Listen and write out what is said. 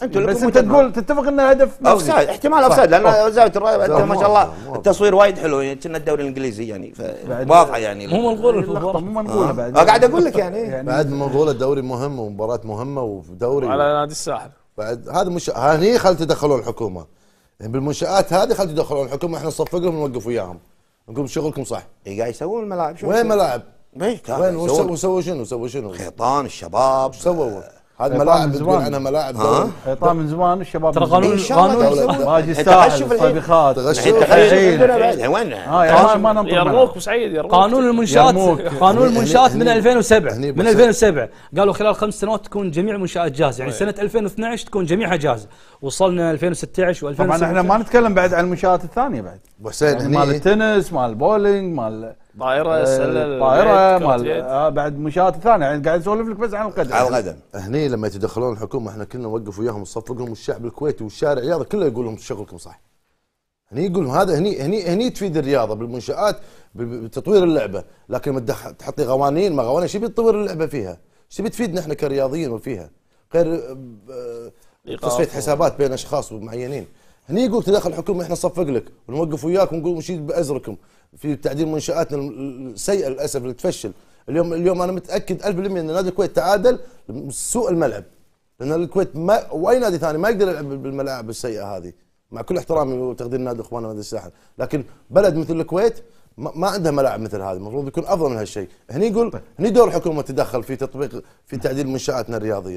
انتوا بس انت تقول تتفق ان الهدف اوفسايد، احتمال اوفسايد، لان زاويه الرايه انت ما شاء الله التصوير وايد حلو، كنا الدوري الانجليزي يعني واضحه يعني مو منقول مو منقوله بعد قاعد اقول لك يعني بعد منقوله الدوري مهم ومباراه مهمه ودوري على نادي الساحل بعد هذا مش هني خلت تدخلون الحكومه يعني بالمنشآت هذه خلت تدخلون الحكومه، احنا نصفق لهم ونوقف وياهم نقول شغلكم صح. قاعد يسوون الملاعب، وين ملاعب؟ وين وسووا شنو؟ خيطان الشباب سووا هذه ملاعب تقول عنها ملاعب دوري. خيطان من زمان الشباب ترى قانون باجي الساحل الصبيخات وين ما ننطر يرموك وسعيد يرموك. قانون المنشآت من 2007 قالوا خلال 5 سنوات تكون جميع منشآت جاهزه، يعني سنه 2012 تكون جميعها جاهزه، وصلنا 2016 و2017. طبعا احنا ما نتكلم بعد عن المنشآت الثانيه بعد ابو حسين يعني مال التنس، مال البولينج، مال طائره مال بعد منشآت ثانيه، يعني قاعد اسولف لك بس عن القدم. هني لما يتدخلون الحكومه احنا كلنا نوقف وياهم ونصفق لهم، والشعب الكويتي والشارع الرياضي كله يقول لهم شغلكم صح. هني يقول هذا هني تفيد الرياضه بالمنشآت بتطوير اللعبه، لكن لما تحطي قوانين ما قوانين شو بتطور اللعبه فيها؟ شو بتفيدنا احنا كرياضيين وفيها؟ غير تصفيه حسابات بين اشخاص معينين. هني يقول تدخل الحكومه احنا نصفق لك ونوقف وياك ونقول نشيد بازركم في تعديل منشآتنا السيئه للاسف اللي تفشل. اليوم انا متاكد 1000% ان نادي الكويت تعادل سوء الملعب، لان الكويت واي نادي ثاني ما يقدر يلعب بالملاعب السيئه هذه، مع كل احترامي وتقدير نادي اخواننا نادي الساحل، لكن بلد مثل الكويت ما عندها ملاعب مثل هذه، المفروض يكون افضل من هالشيء. هني يقول هني دور الحكومه تدخل في تطبيق في تعديل منشآتنا الرياضيه.